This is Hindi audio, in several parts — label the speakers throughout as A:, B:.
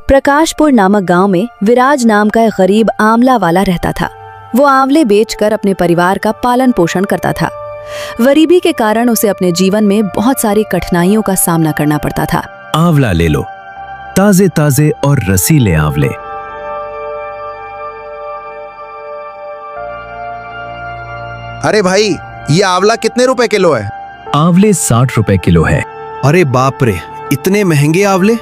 A: प्रकाशपुर नामक गांव में विराज नाम का एक गरीब आंवला वाला रहता था। वो आंवले बेचकर अपने परिवार का पालन पोषण करता था। गरीबी के कारण उसे अपने जीवन में बहुत सारी कठिनाइयों का सामना करना पड़ता था।
B: आंवला ले लो, ताजे ताजे और रसीले आंवले।
C: अरे भाई, ये आंवला कितने रुपए किलो है?
B: आंवले 60 रुपए किलो है।
C: अरे बाप रे, इतने महंगे आंवले?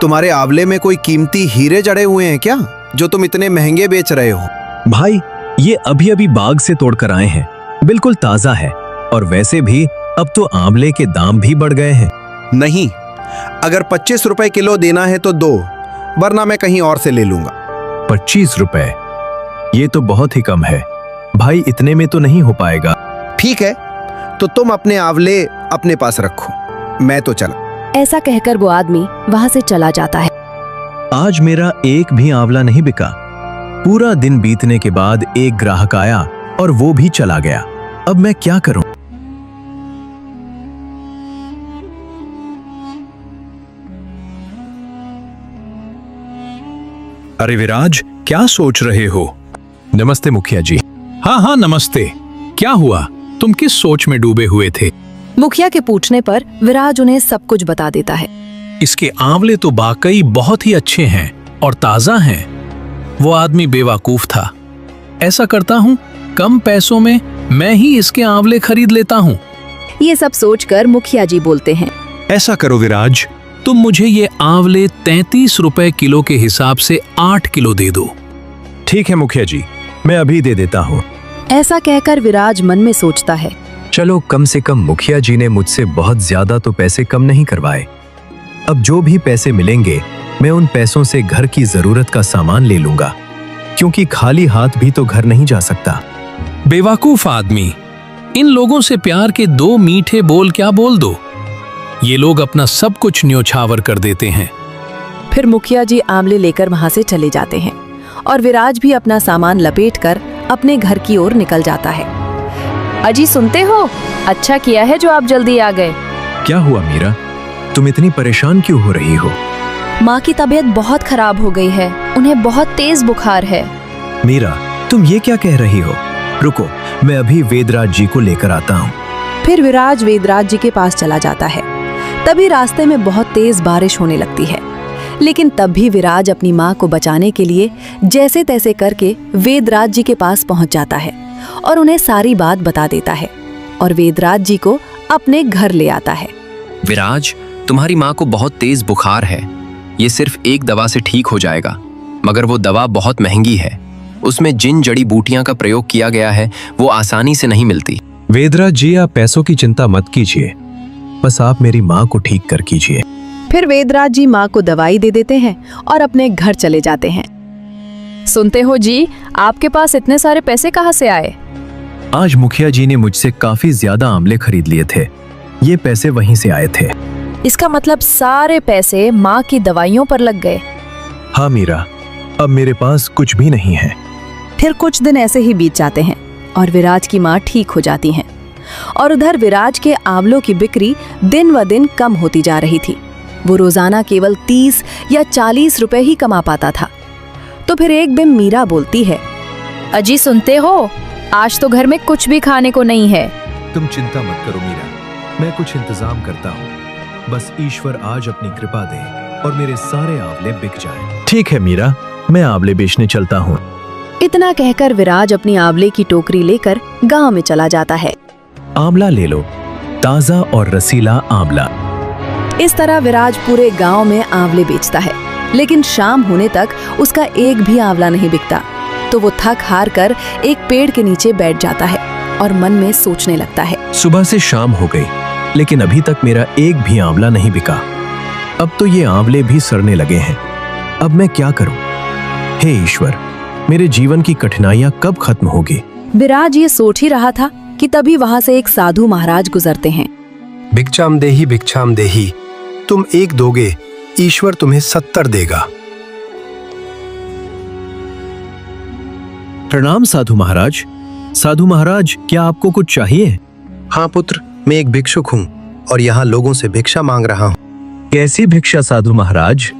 C: तुम्हारे आंवले में कोई कीमती हीरे जड़े हुए हैं क्या, जो तुम इतने महंगे बेच रहे हो?
B: भाई, ये अभी अभी बाग से तोड़कर आए हैं, बिल्कुल ताजा है। और वैसे भी अब तो आंवले के दाम भी बढ़ गए हैं।
C: नहीं, अगर 25 रुपए किलो देना है तो दो, वरना मैं कहीं और से ले लूंगा।
B: 25 रुपए? ये तो बहुत ही कम है भाई, इतने में तो नहीं हो पाएगा।
C: ठीक है, तो तुम अपने आंवले अपने पास रखो, मैं तो चला।
A: ऐसा कहकर वो आदमी वहां से चला जाता है।
B: आज मेरा एक भी आंवला नहीं बिका। पूरा दिन बीतने के बाद एक ग्राहक आया और वो भी चला गया। अब मैं क्या करूं?
D: अरे विराज, क्या सोच रहे हो?
B: नमस्ते मुखिया जी।
D: हाँ, नमस्ते। क्या हुआ? तुम किस सोच में डूबे हुए थे?
A: मुखिया के पूछने पर विराज उन्हें सब कुछ बता देता है।
D: इसके आंवले तो वाकई बहुत ही अच्छे हैं और ताजा हैं। वो आदमी बेवकूफ था। ऐसा करता हूँ, कम पैसों में मैं ही इसके आंवले खरीद लेता हूँ।
A: ये सब सोचकर मुखिया जी बोलते हैं,
D: ऐसा करो विराज, तुम मुझे ये आंवले 33 रुपए किलो के हिसाब से 8 किलो दे दो।
B: ठीक है मुखिया जी, मैं अभी दे देता हूँ।
A: ऐसा कहकर विराज मन में सोचता है,
B: चलो कम से कम मुखिया जी ने मुझसे बहुत ज्यादा तो पैसे कम नहीं करवाए। अब जो भी पैसे मिलेंगे मैं उन पैसों से घर की जरूरत का सामान ले लूंगा, क्योंकि खाली हाथ भी तो घर नहीं जा सकता।
D: बेवकूफ आदमी, इन लोगों से प्यार के 2 मीठे बोल क्या बोल दो। ये लोग अपना सब कुछ न्योछावर कर देते हैं।
A: फिर मुखिया जी आंवले लेकर वहां से चले जाते हैं और विराज भी अपना सामान लपेटकर अपने घर की ओर निकल जाता है।
E: अजी सुनते हो, अच्छा किया है जो आप जल्दी आ गए।
B: क्या हुआ मीरा, तुम इतनी परेशान क्यों हो रही हो?
E: माँ की तबीयत बहुत खराब हो गई है, उन्हें बहुत तेज बुखार है।
B: मीरा, तुम ये क्या कह रही हो? रुको, मैं अभी वेदराज जी को लेकर आता हूँ।
A: फिर विराज वेदराज जी के पास चला जाता है। तभी रास्ते में बहुत तेज बारिश होने लगती है, लेकिन तब भी विराज अपनी माँ को बचाने के लिए जैसे तैसे करके वेदराज जी के पास पहुंच जाता है और उन्हें सारी बात बता देता है और वेदराज जी को अपने घर ले आता है।
F: विराज, तुम्हारी माँ को बहुत तेज बुखार है। ये सिर्फ एक दवा से ठीक हो जाएगा, मगर वो दवा बहुत महंगी है। उसमें जिन जड़ी बूटियां का प्रयोग किया गया है वो आसानी से नहीं मिलती।
B: वेदराज जी, आप पैसों की चिंता मत कीजिए, बस आप मेरी माँ को ठीक कर कीजिए।
A: फिर वेदराज जी माँ को दवाई दे देते हैं और अपने घर चले जाते हैं।
E: सुनते हो जी, आपके पास इतने सारे पैसे कहाँ से आए?
B: आज मुखिया जी ने मुझसे काफी ज्यादा आंवले खरीद लिए थे, ये पैसे वहीं से आए थे।
E: इसका मतलब सारे पैसे माँ की दवाइयों पर लग गए।
B: हाँ मीरा, अब मेरे पास कुछ भी नहीं है।
A: फिर कुछ दिन ऐसे ही बीत जाते हैं और विराज की माँ ठीक हो जाती हैं और उधर विराज के आंवलों की बिक्री दिन व दिन कम होती जा रही थी। वो रोजाना केवल 30 या 40 रुपए ही कमा पाता था। तो फिर एक दिन मीरा बोलती है,
E: अजी सुनते हो, आज तो घर में कुछ भी खाने को नहीं है।
B: तुम चिंता मत करो मीरा, मैं कुछ इंतजाम करता हूँ। बस ईश्वर आज अपनी कृपा दे और मेरे सारे आंवले बिक जाएं। ठीक है मीरा, मैं आंवले बेचने चलता हूँ।
A: इतना कहकर विराज अपनी आंवले की टोकरी लेकर गांव में चला जाता है।
B: आंवला ले लो, ताजा और रसीला आंवला।
A: इस तरह विराज पूरे गांव में आंवले बेचता है, लेकिन शाम होने तक उसका एक भी आंवला नहीं बिकता। तो वो थक हार कर एक पेड़ के नीचे बैठ जाता है और मन में सोचने लगता है,
B: सुबह से शाम हो गई, लेकिन अभी तक मेरा एक भी आंवला नहीं बिका। अब तो ये आंवले भी सड़ने लगे हैं। अब मैं क्या करूं? हे ईश्वर, मेरे जीवन की कठिनाइयां कब खत्म होगी?
A: विराज ये सोच ही रहा था कि तभी वहां से एक साधु महाराज गुजरते हैं।
G: भिक्षाम देही, तुम 1 दोगे, ईश्वर तुम्हें 70 देगा।
B: प्रणाम साधु महाराज। साधु महाराज, क्या आपको कुछ चाहिए?
G: हाँ पुत्र, मैं एक भिक्षुक हूँ और यहाँ लोगों से भिक्षा मांग रहा हूँ।
B: कैसी भिक्षा साधु महाराज?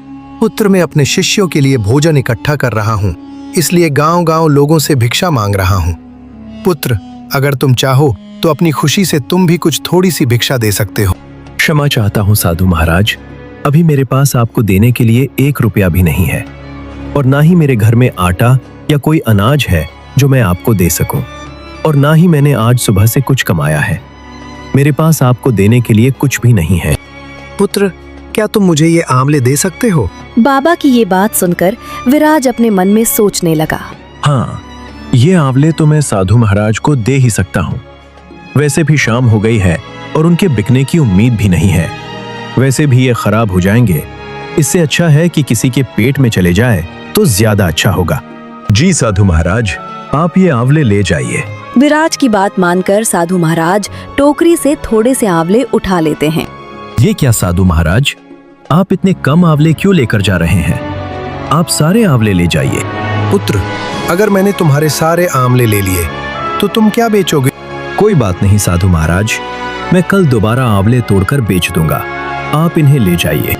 G: पुत्र, मैं अपने शिष्यों के लिए भोजन इकट्ठा कर रहा हूँ, इसलिए गांव-गांव लोगों से भिक्षा मांग रहा हूँ। पुत्र, अगर तुम चाहो तो अपनी खुशी से तुम भी कुछ थोड़ी सी भिक्षा दे सकते हो।
B: क्षमा चाहता हूँ साधु महाराज, अभी मेरे पास आपको देने के लिए 1 रुपया भी नहीं है, और ना ही मेरे घर में आटा या कोई अनाज है जो मैं आपको दे सकूं, और ना ही मैंने आज सुबह से कुछ कमाया है। मेरे पास आपको देने के लिए कुछ भी नहीं है।
G: पुत्र, क्या तुम मुझे ये आंवले दे सकते हो?
A: बाबा की ये बात सुनकर विराज अपने मन में सोचने लगा।
B: हाँ, ये आंवले तो मैं साधु महाराज को दे ही सकता हूँ। वैसे भी शाम हो गई है और उनके बिकने की उम्मीद भी नहीं है। वैसे भी ये खराब हो जाएंगे, इससे अच्छा है कि किसी के पेट में चले जाए तो ज्यादा अच्छा होगा। जी साधु महाराज, आप ये आंवले ले जाइए।
A: विराज की बात मानकर साधु महाराज टोकरी से थोड़े से आंवले उठा लेते हैं।
B: ये क्या साधु महाराज, आप इतने कम आंवले क्यों लेकर जा रहे हैं? आप सारे आंवले ले जाइए।
G: पुत्र, अगर मैंने तुम्हारे सारे आंवले ले लिए तो तुम क्या बेचोगे?
B: कोई बात नहीं साधु महाराज, मैं कल दोबारा आंवले तोड़कर बेच दूंगा। आप इन्हें ले जाइए।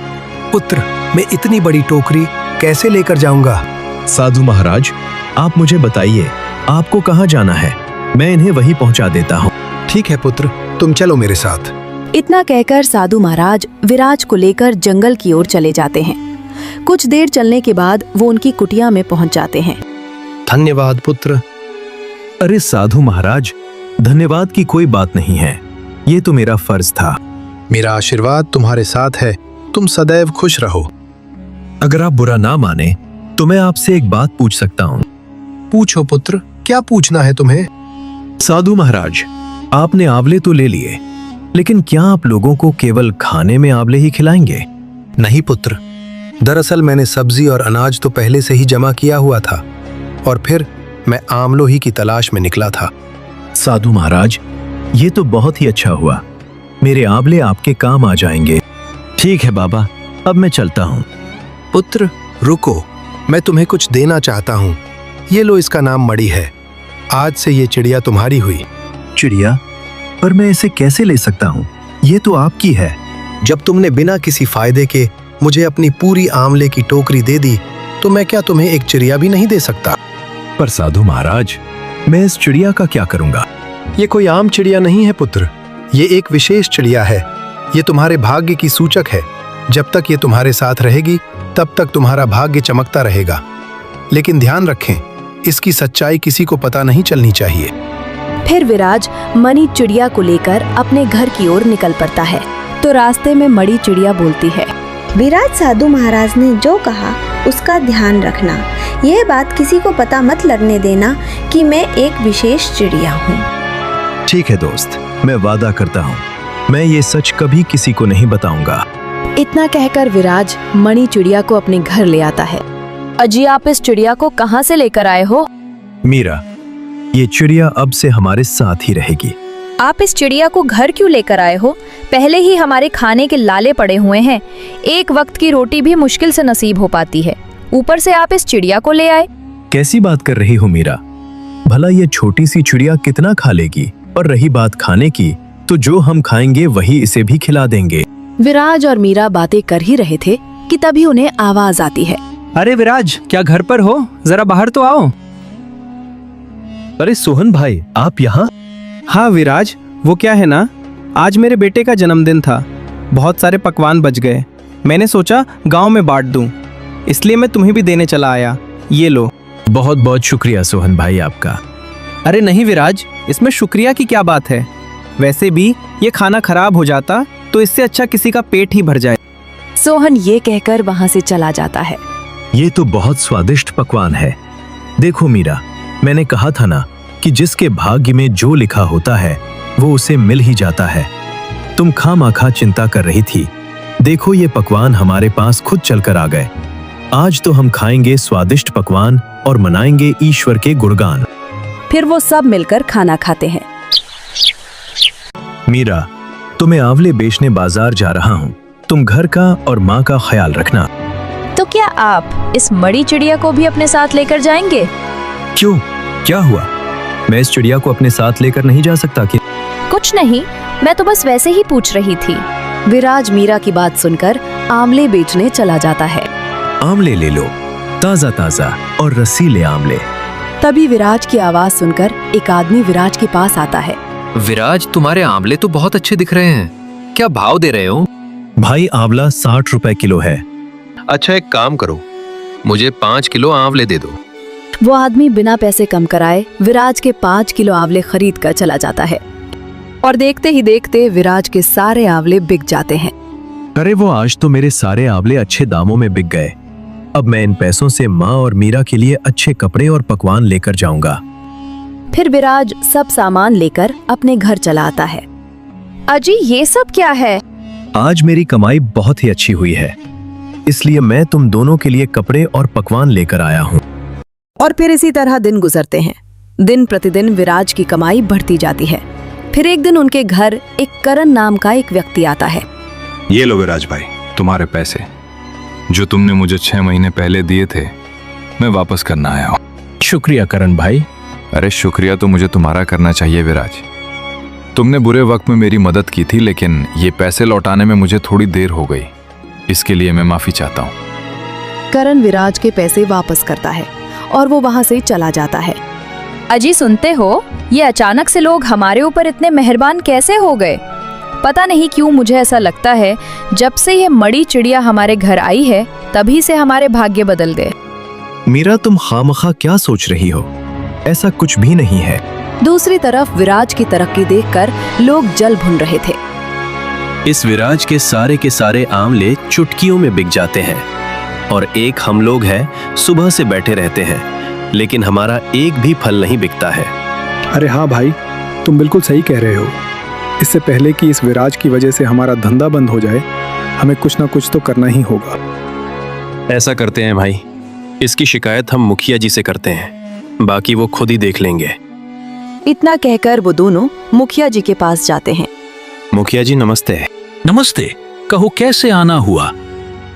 G: पुत्र, मैं इतनी बड़ी टोकरी कैसे लेकर जाऊंगा?
B: साधु महाराज, आप मुझे बताइए आपको कहाँ जाना है, मैं इन्हें वहीं पहुंचा देता हूँ।
G: ठीक है पुत्र, तुम चलो मेरे साथ।
A: इतना कहकर साधु महाराज विराज को लेकर जंगल की ओर चले जाते हैं। कुछ देर चलने के बाद वो उनकी कुटिया में पहुंच जाते हैं।
G: धन्यवाद पुत्र।
B: अरे साधु महाराज, धन्यवाद की कोई बात नहीं है, ये तो मेरा फर्ज था।
G: मेरा आशीर्वाद तुम्हारे साथ है, तुम सदैव खुश रहो।
B: अगर आप बुरा ना माने तो मैं आपसे एक बात पूछ सकता हूँ?
G: पूछो पुत्र, क्या पूछना है तुम्हें?
B: साधु महाराज, आपने आंवले तो ले लिए, लेकिन क्या आप लोगों को केवल खाने में आंवले ही खिलाएंगे?
G: नहीं पुत्र, दरअसल मैंने सब्जी और अनाज तो पहले से ही जमा किया हुआ था, और फिर मैं आंवलों ही की तलाश में निकला था।
B: साधु महाराज, ये तो बहुत ही अच्छा हुआ, मेरे आंवले आपके काम आ जाएंगे। ठीक है बाबा, अब मैं चलता हूँ।
G: पुत्र रुको, मैं तुम्हें कुछ देना चाहता हूँ। ये लो, इसका नाम मणि है। आज से ये चिड़िया तुम्हारी हुई।
B: चिड़िया? पर मैं इसे कैसे ले सकता हूँ? ये तो आपकी है।
G: जब तुमने बिना किसी फायदे के मुझे अपनी पूरी आंवले की टोकरी दे दी, तो मैं क्या तुम्हें एक चिड़िया भी नहीं दे सकता?
B: पर साधु महाराज, मैं इस चिड़िया का क्या करूँगा?
G: ये कोई आम चिड़िया नहीं है पुत्र, ये एक विशेष चिड़िया है। ये तुम्हारे भाग्य की सूचक है। जब तक ये तुम्हारे साथ रहेगी तब तक तुम्हारा भाग्य चमकता रहेगा। लेकिन ध्यान रखें, इसकी सच्चाई किसी को पता नहीं चलनी चाहिए।
A: फिर विराज मणि चिड़िया को लेकर अपने घर की ओर निकल पड़ता है। तो रास्ते में मणि चिड़िया बोलती है,
H: विराज, साधु महाराज ने जो कहा उसका ध्यान रखना। यह बात किसी को पता मत लगने देना कि मैं एक विशेष चिड़िया हूँ।
B: ठीक है दोस्त, मैं वादा करता हूँ, मैं ये सच कभी किसी को नहीं बताऊंगा।
A: इतना कहकर विराज मणि चिड़िया को अपने घर ले आता है।
E: अजी, आप इस चिड़िया को कहाँ से लेकर आए हो?
B: मीरा, ये चिड़िया अब से हमारे साथ ही रहेगी।
E: आप इस चिड़िया को घर क्यों लेकर आए हो? पहले ही हमारे खाने के लाले पड़े हुए हैं। एक वक्त की रोटी भी मुश्किल से नसीब हो पाती है, ऊपर से आप इस चिड़िया को ले आए।
B: कैसी बात कर रही हो मीरा? भला ये छोटी सी चिड़िया कितना खा लेगी? और रही बात खाने की, तो जो हम खाएंगे वही इसे भी खिला देंगे।
A: विराज और मीरा बातें कर ही रहे थे कि तभी उन्हें आवाज आती है।
I: अरे विराज, क्या घर पर हो? जरा बाहर तो आओ।
B: अरे सोहन भाई, आप यहाँ?
I: हाँ विराज, वो क्या है ना, आज मेरे बेटे का जन्मदिन था। बहुत सारे पकवान बच गए, मैंने सोचा गांव में बांट दूं, इसलिए मैं तुम्हें भी देने चला आया। ये लो।
B: बहुत बहुत शुक्रिया सोहन भाई आपका।
I: अरे नहीं विराज, इसमें शुक्रिया की क्या बात है? वैसे भी ये खाना खराब हो जाता तो इससे अच्छा किसी का पेट ही भर जाए।
A: सोहन ये कहकर वहाँ से चला जाता है।
B: ये तो बहुत स्वादिष्ट पकवान है। देखो मीरा, मैंने कहा था ना कि जिसके भाग्य में जो लिखा होता है वो उसे मिल ही जाता है। तुम खामखा चिंता कर रही थी, देखो ये पकवान हमारे पास खुद चलकर आ गए। आज तो हम खाएंगे स्वादिष्ट पकवान और मनाएंगे ईश्वर के गुणगान।
A: फिर वो सब मिलकर खाना खाते हैं।
B: मीरा, तो मैं आंवले बेचने बाजार जा रहा हूँ, तुम घर का और माँ का ख्याल रखना।
E: तो क्या आप इस मणि चिड़िया को भी अपने साथ लेकर जाएंगे?
B: क्यों, क्या हुआ? मैं इस चिड़िया को अपने साथ लेकर नहीं जा सकता कि?
E: कुछ नहीं, मैं तो बस वैसे ही पूछ रही थी।
A: विराज मीरा की बात सुनकर आंवले बेचने चला जाता है।
B: आमले ले लो, ताजा ताजा और रसीले आमले।
A: तभी विराज की आवाज सुनकर एक आदमी विराज के पास आता है।
F: विराज, तुम्हारे आंवले तो बहुत अच्छे दिख रहे हैं, क्या भाव दे रहे हो?
B: भाई आंवला 60 रुपए किलो है।
F: अच्छा, एक काम करो, मुझे 5 किलो आंवले दे दो।
A: वो आदमी बिना पैसे कम कराए विराज के 5 किलो आंवले खरीद कर चला जाता है और देखते ही देखते विराज के सारे आंवले बिक जाते हैं।
B: अरे वो आज तो मेरे सारे आंवले अच्छे दामों में बिक गए। अब मैं इन पैसों से माँ और मीरा के लिए अच्छे कपड़े और पकवान लेकर जाऊंगा।
A: फिर विराज सब सामान लेकर अपने घर चला आता है।
E: अजी, ये सब क्या है?
B: आज मेरी कमाई बहुत ही अच्छी हुई है, इसलिए मैं तुम दोनों के लिए कपड़े और पकवान लेकर आया हूँ।
A: और फिर इसी तरह दिन गुजरते हैं। दिन प्रतिदिन विराज की कमाई बढ़ती जाती है। फिर एक दिन उनके घर एक करण नाम का एक व्यक्ति आता है।
J: ये लो विराज भाई, तुम्हारे पैसे जो तुमने मुझे 6 महीने पहले दिए थे, मैं वापस करना आया हूँ।
D: शुक्रिया करण भाई।
J: अरे शुक्रिया तो मुझे तुम्हारा करना चाहिए विराज। तुमने बुरे वक्त में मेरी मदद की थी, लेकिन ये पैसे लौटाने में मुझे थोड़ी देर हो गई, इसके लिए मैं माफी चाहता हूँ।
A: करण विराज के पैसे वापस करता है और वो वहाँ से चला जाता है।
E: अजी, सुनते हो, ये अचानक से लोग हमारे ऊपर इतने मेहरबान कैसे हो गए? पता नहीं क्यों मुझे ऐसा लगता है जब से ये मड़ी चिड़िया हमारे घर आई है तभी से हमारे भाग्य बदल गए।
B: मीरा, तुम खामखा क्या सोच रही हो? ऐसा कुछ भी नहीं है।
A: दूसरी तरफ विराज की तरक्की देखकर लोग जल भुन रहे थे।
B: इस विराज के सारे आंवले चुटकियों में बिक जाते हैं और एक हम लोग हैं, सुबह से बैठे रहते हैं, लेकिन हमारा एक भी फल नहीं बिकता है।
K: अरे हाँ भाई, तुम बिल्कुल सही कह रहे हो। इससे पहले कि इस विराज की वजह से हमारा धंधा बंद हो जाए, हमें कुछ ना कुछ तो करना ही होगा।
B: ऐसा करते हैं भाई, इसकी शिकायत हम मुखिया जी से करते हैं, बाकी वो खुद ही देख लेंगे।
A: इतना कहकर वो दोनों मुखिया जी के पास जाते हैं।
B: मुखिया जी नमस्ते।
D: नमस्ते, कहो कैसे आना हुआ?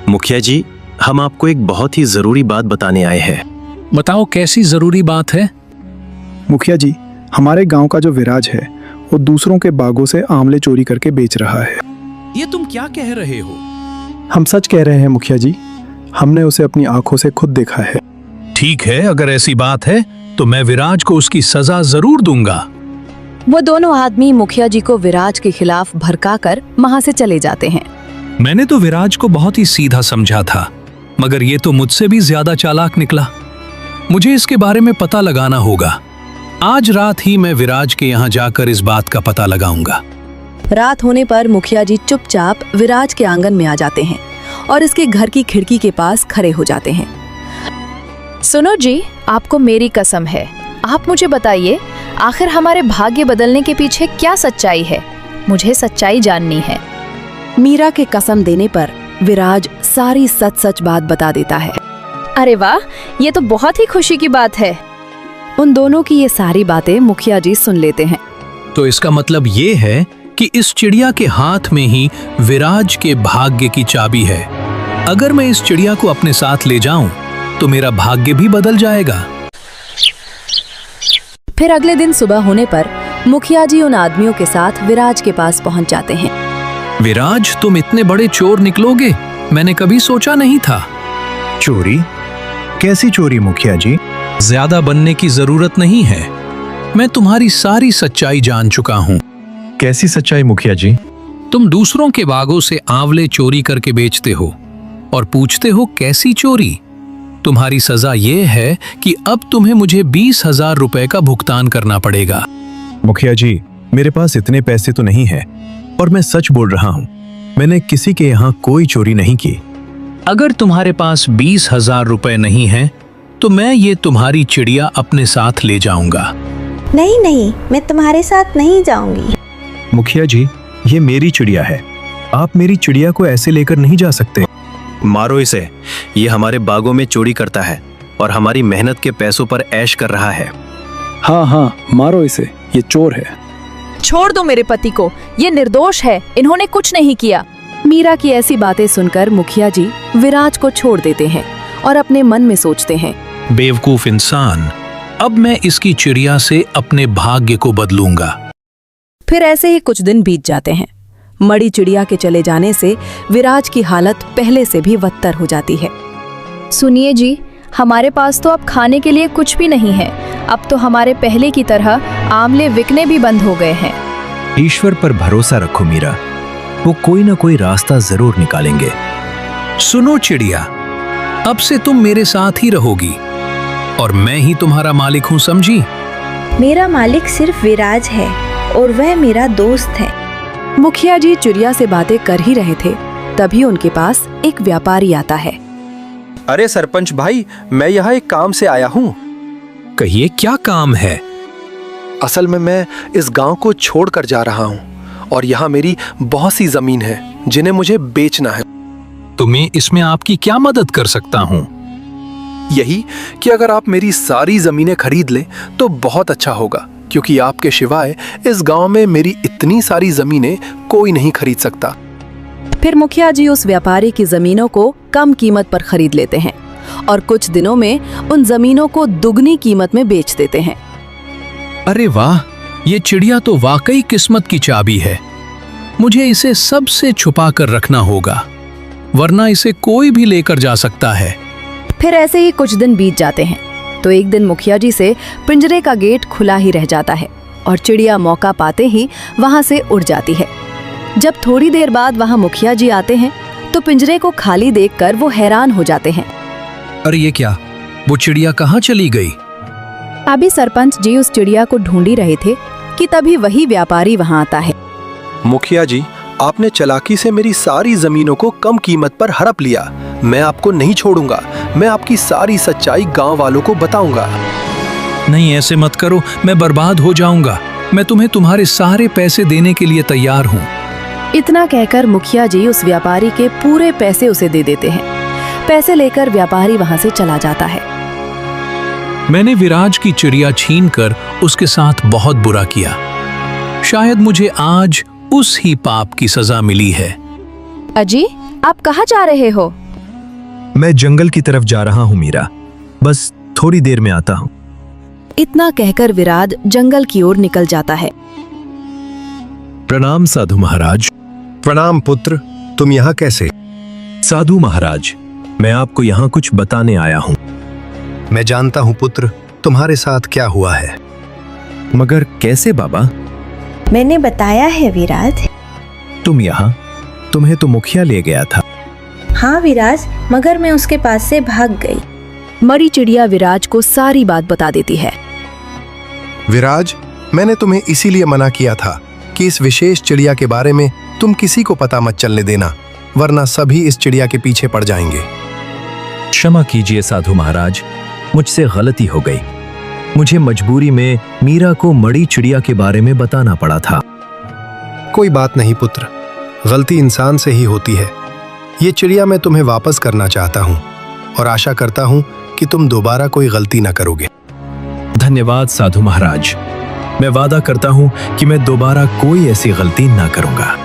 B: मुखिया जी, हम आपको एक बहुत ही जरूरी बात बताने आए हैं।
D: बताओ, कैसी जरूरी बात है?
K: मुखिया जी, हमारे गांव का जो विराज है वो दूसरों के बागों से आंवले चोरी करके बेच रहा है।
D: ये तुम क्या कह रहे हो?
K: हम सच कह रहे हैं मुखिया जी, हमने उसे अपनी आंखों से खुद देखा है।
D: ठीक है, अगर ऐसी बात है तो मैं विराज को उसकी सजा जरूर दूंगा।
A: वो दोनों आदमी मुखिया जी को विराज के खिलाफ भड़काकर वहां से चले जाते हैं।
D: मैंने तो विराज को बहुत ही सीधा समझा था, मगर ये तो मुझसे भी ज्यादा चालाक निकला। मुझे इसके बारे में पता लगाना होगा। आज रात ही मैं विराज के यहाँ जाकर इस बात का पता लगाऊंगा।
A: रात होने पर मुखिया जी चुपचाप विराज के आंगन में आ जाते हैं और इसके घर की खिड़की के पास खड़े हो जाते हैं।
E: सुनो जी, आपको मेरी कसम है, आप मुझे बताइए, आखिर हमारे भाग्य बदलने के पीछे क्या सच्चाई है? मुझे सच्चाई जाननी है।
A: मीरा के कसम देने पर विराज सारी सच बात बता देता है।
E: अरे वाह, ये तो बहुत ही खुशी की बात है।
A: उन दोनों की ये सारी बातें मुखिया जी सुन लेते हैं।
D: तो इसका मतलब ये है कि इस चिड़िया के हाथ में ही विराज के भाग्य की चाबी है। अगर मैं इस चिड़िया को अपने साथ ले जाऊं तो मेरा भाग्य भी बदल जाएगा।
A: फिर अगले दिन सुबह होने पर मुखिया जी उन आदमियों के साथ विराज के पास पहुंच जाते हैं।
D: विराज, तुम इतने बड़े चोर निकलोगे, मैंने कभी सोचा नहीं था।
B: चोरी? कैसी चोरी मुखिया जी?
D: ज्यादा बनने की जरूरत नहीं है, मैं तुम्हारी सारी सच्चाई जान चुका हूँ।
B: कैसी सच्चाई मुखिया जी?
D: तुम दूसरों के बागों से आंवले चोरी करके बेचते हो और पूछते हो कैसी चोरी। तुम्हारी सजा ये है कि अब तुम्हें मुझे 20,000 रुपए का भुगतान करना पड़ेगा।
B: मुखिया जी, मेरे पास इतने पैसे तो नहीं है और मैं सच बोल रहा हूँ, मैंने किसी के यहाँ कोई चोरी नहीं की।
D: अगर तुम्हारे पास 20,000 रुपए नहीं है तो मैं ये तुम्हारी चिड़िया अपने साथ ले जाऊंगा।
H: नहीं नहीं, मैं तुम्हारे साथ नहीं जाऊंगी।
B: मुखिया जी, ये मेरी चिड़िया है, आप मेरी चिड़िया को ऐसे लेकर नहीं जा सकते। मारो इसे, ये हमारे बागों में चोरी करता है और हमारी मेहनत के पैसों पर ऐश कर रहा है।
K: हाँ हाँ, मारो इसे, ये चोर है।
E: छोड़ दो मेरे पति को, ये निर्दोष है, इन्होंने कुछ नहीं किया।
A: मीरा की ऐसी बातें सुनकर मुखिया जी विराज को छोड़ देते हैं और अपने मन में सोचते हैं,
D: बेवकूफ इंसान, अब मैं इसकी चिड़िया से अपने भाग्य को बदलूंगा।
A: फिर ऐसे ही कुछ दिन बीत जाते हैं। मड़ी चिड़िया के चले जाने से विराज की हालत पहले से भी बदतर हो जाती है।
E: सुनिए जी, हमारे पास तो अब खाने के लिए कुछ भी नहीं है। अब तो हमारे पहले की तरह आंवले बिकने भी बंद हो गए हैं।
B: ईश्वर पर भरोसा रखो मीरा, वो कोई ना कोई रास्ता जरूर निकालेंगे।
D: सुनो चिड़िया, अब से तुम मेरे साथ ही रहोगी और मैं ही तुम्हारा मालिक हूँ, समझी?
H: मेरा मालिक सिर्फ विराज है और वह मेरा दोस्त है।
A: मुखिया जी चिड़िया से बातें कर ही रहे थे, तभी उनके पास एक व्यापारी आता है।
I: अरे सरपंच भाई, मैं यहाँ एक काम से आया हूँ।
D: कहिए, क्या काम है?
I: असल में मैं इस गांव को छोड़कर जा रहा हूँ और यहाँ मेरी बहुत सी जमीन है जिन्हें मुझे बेचना है।
D: तुम्हें इसमें आपकी क्या मदद कर सकता हूँ?
I: यही कि अगर आप मेरी सारी जमीनें खरीद लें तो बहुत अच्छा होगा, क्योंकि आपके सिवाय इस गांव में मेरी इतनी सारी जमीनें कोई नहीं खरीद सकता।
A: फिर मुखिया जी उस व्यापारी की जमीनों को कम कीमत पर खरीद लेते हैं और कुछ दिनों में उन जमीनों को दुगनी कीमत में बेच देते हैं।
D: अरे वाह, ये चिड़िया तो वाकई किस्मत की चाबी है। मुझे इसे सबसे छुपा कर रखना होगा, वरना इसे कोई भी लेकर जा सकता है।
A: फिर ऐसे ही कुछ दिन बीत जाते हैं तो एक दिन मुखिया जी से पिंजरे का गेट खुला ही रह जाता है और चिड़िया मौका पाते ही वहां से उड़ जाती है। जब थोड़ी देर बाद वहां मुखिया जी आते हैं तो पिंजरे को खाली देखकर वो हैरान हो जाते हैं।
D: अरे ये क्या, वो चिड़िया कहाँ चली गई?
A: अभी सरपंच जी उस चिड़िया को ढूंढ ही रहे थे कि तभी वही व्यापारी वहां आता है।
I: मुखिया जी, आपने चालाकी से मेरी सारी जमीनों को कम कीमत पर हड़प लिया। मैं आपको नहीं छोड़ूंगा। मैं आपकी सारी सच्चाई गांव वालों को बताऊंगा।
D: नहीं, ऐसे मत करो, मैं बर्बाद हो जाऊंगा। मैं तुम्हें तुम्हारे सारे पैसे देने के लिए तैयार हूँ।
A: इतना कहकर मुखिया जी उस व्यापारी के पूरे पैसे उसे दे देते हैं। पैसे लेकर व्यापारी वहां से चला जाता है।
D: मैंने विराज की चिड़िया छीनकर उसके साथ बहुत बुरा किया। शायद मुझे आज उस ही पाप की सजा मिली है।
E: अजी, आप कहाँ जा रहे हो?
B: मैं जंगल की तरफ जा रहा हूँ मीरा, बस थोड़ी देर में आता हूँ।
A: इतना कहकर विराज जंगल की ओर निकल जाता है।
B: प्रणाम साधु महाराज।
G: प्रणाम पुत्र, तुम यहाँ कैसे?
B: साधु महाराज, मैं आपको यहाँ कुछ बताने आया हूँ।
G: मैं जानता हूँ पुत्र, तुम्हारे साथ क्या हुआ है।
B: मगर कैसे बाबा?
H: मैंने बताया है विराज।
B: तुम यहाँ? तुम्हें तो मुखिया ले गया था।
H: हाँ विराज, मगर मैं उसके पास से भाग गई।
A: मरी चिड़िया विराज को सारी बात बता देती है।
G: विराज, मैंने तुम्हें इसीलिए मना किया था कि इस विशेष चिड़िया के बारे में तुम किसी को पता मत चलने देना, वरना सभी इस चिड़िया के पीछे पड़ जाएंगे।
B: क्षमा कीजिए साधु महाराज, मुझसे गलती हो गई। मुझे मजबूरी में मीरा को मरी चिड़िया के बारे में बताना पड़ा था।
G: कोई बात नहीं पुत्र, गलती इंसान से ही होती है। ये चिड़िया मैं तुम्हें वापस करना चाहता हूँ और आशा करता हूँ कि तुम दोबारा कोई गलती न करोगे।
B: धन्यवाद साधु महाराज, मैं वादा करता हूँ कि मैं दोबारा कोई ऐसी गलती ना करूँगा।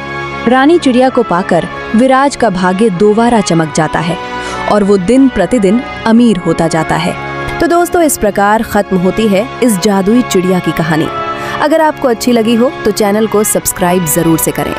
A: रानी चिड़िया को पाकर विराज का भाग्य दोबारा चमक जाता है और वो दिन प्रतिदिन अमीर होता जाता है। तो दोस्तों, इस प्रकार खत्म होती है इस जादुई चिड़िया की कहानी। अगर आपको अच्छी लगी हो तो चैनल को सब्सक्राइब जरूर से करें।